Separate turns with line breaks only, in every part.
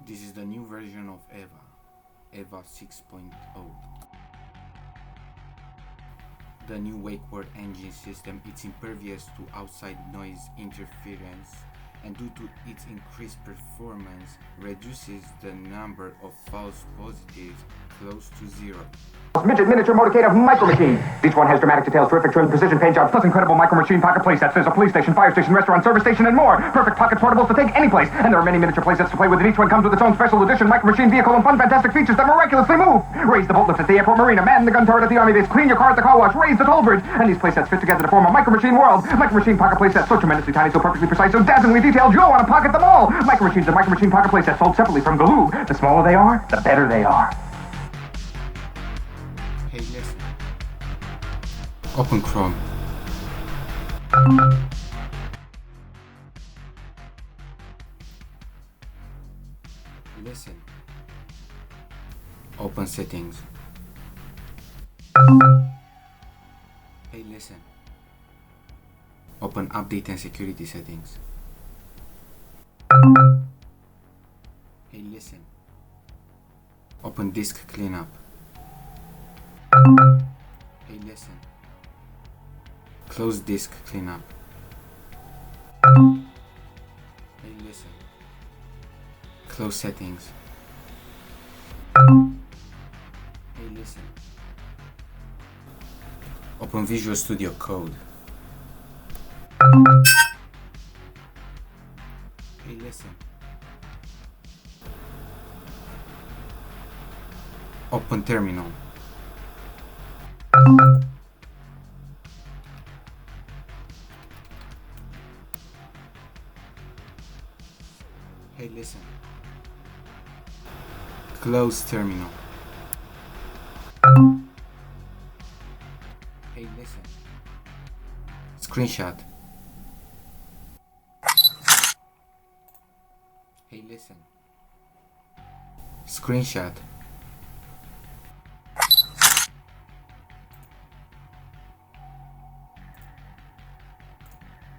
This is the new version of J.A.R.V.I.S 6.0. The new wake word engine system is impervious to outside noise interference, and due to its increased performance, reduces the number of false positives close to zero.
Midget miniature motorcade of micro machine. Each one has dramatic details, terrific trim, precision paint jobs, plus incredible micro machine pocket playsets. There's a police station, fire station, restaurant, service station, and more. Perfect pocket portables to take any place. And there are many miniature playsets to play with, and each one comes with its own special edition micro machine vehicle and fun, fantastic features that miraculously move. Raise the boat lift at the airport marina, man the gun turret at the army base, clean your car at the car wash, raise the toll bridge. And these playsets fit together to form a micro machine world. Micro machine pocket playsets, so tremendously tiny, so perfectly precise, so dazzlingly detailed, you'll want to pocket them all. Micro machines and micro machine pocket playsets sold separately from glue. The smaller they are, the better they are.
Hey, listen. Open Chrome. Listen. Open settings. Hey, listen. Open update and security settings. Hey, listen. Open disk cleanup. Hey, listen. Close disk cleanup. Hey, listen. Close settings. Hey, listen. Open Visual Studio Code. Hey, listen. Open Terminal. Hey, listen. Close Terminal. Hey, listen. Screenshot. Hey, listen. Screenshot.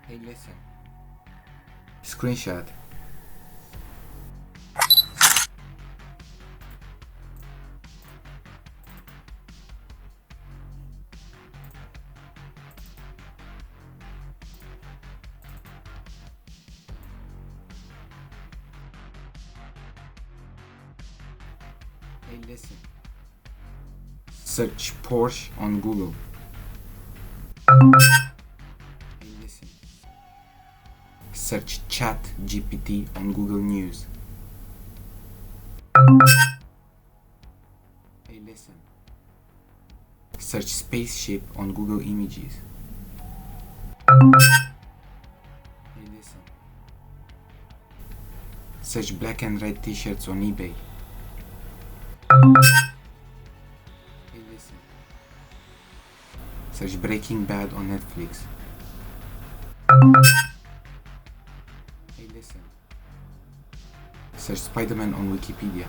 Hey, listen. Screenshot. Hey, listen. Search Porsche on Google. Hey, listen. Search Chat GPT on Google News. Hey, listen. Search spaceship on Google Images. Hey, listen. Search black and red t-shirts on eBay. Hey, listen. Search Breaking Bad on Netflix. Hey, listen. Search Spider-Man on Wikipedia.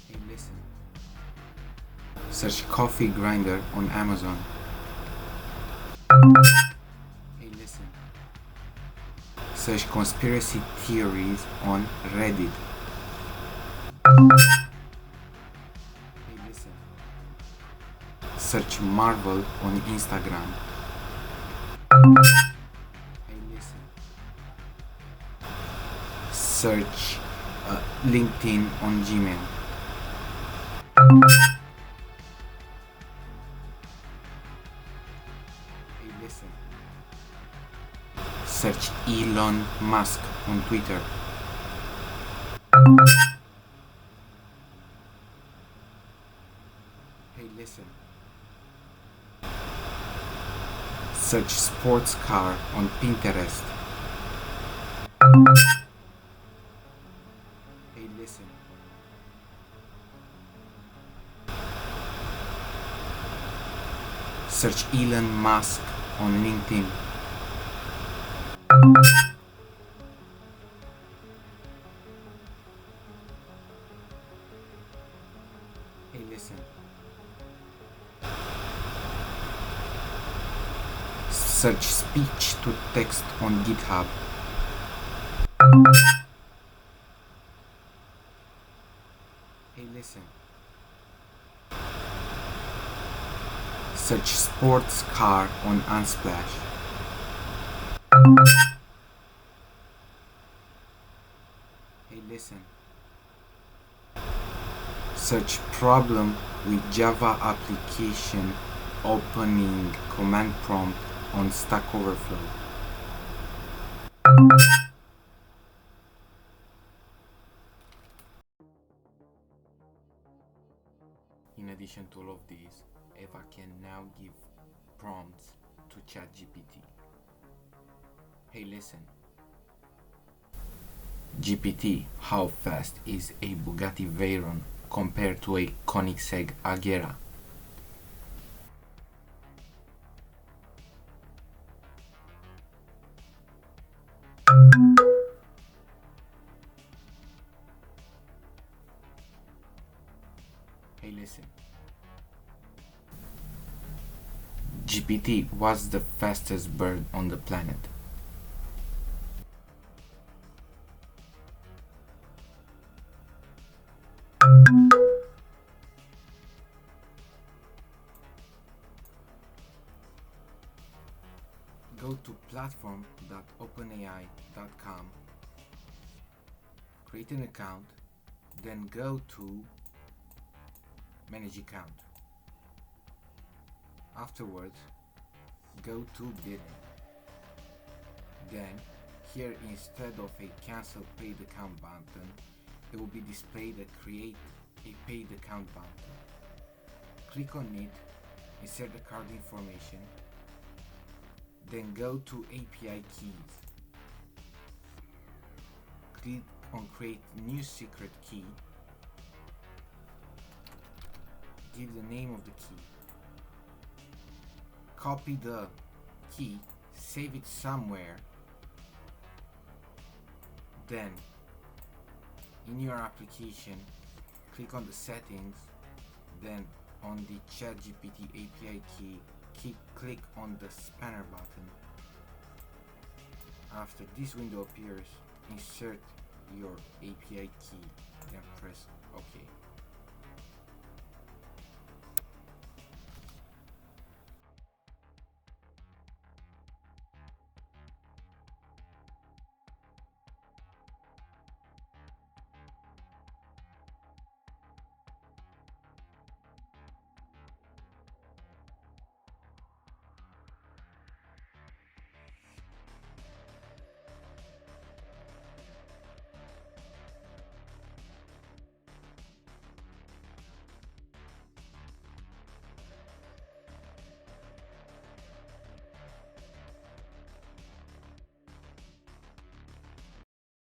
Hey, listen. Search coffee grinder on Amazon. Hey, listen. Search conspiracy theories on Reddit. Hey, listen. Search Marvel on Instagram. Hey, listen. Search LinkedIn on Gmail. Hey, listen. Search Elon Musk on Twitter. Hey, listen. Search sports car on Pinterest. Hey, listen. Search Elon Musk on LinkedIn. Hey, listen. Search speech to text on GitHub. Hey, listen. Search sports car on Unsplash. Hey, listen. Search problem with Java application opening command prompt on Stack Overflow. In addition to all of these, Eva can now give prompts to ChatGPT. Hey, listen. GPT, how fast is a Bugatti Veyron compared to a Koenigsegg Agera? Hey, listen. GPT, what's the fastest bird on the planet? Go to platform.openai.com, create an account, then go to manage account. Afterwards, go to bidding. Then, here instead of a cancel paid account button, it will be displayed a create a paid account button. Click on it, insert the card information, then go to API keys. Click on create new secret key, give the name of the key, copy the key, save it somewhere, then in your application click on the settings, then on the ChatGPT API key click on the spanner button. After this window appears, insert your API key, then press OK.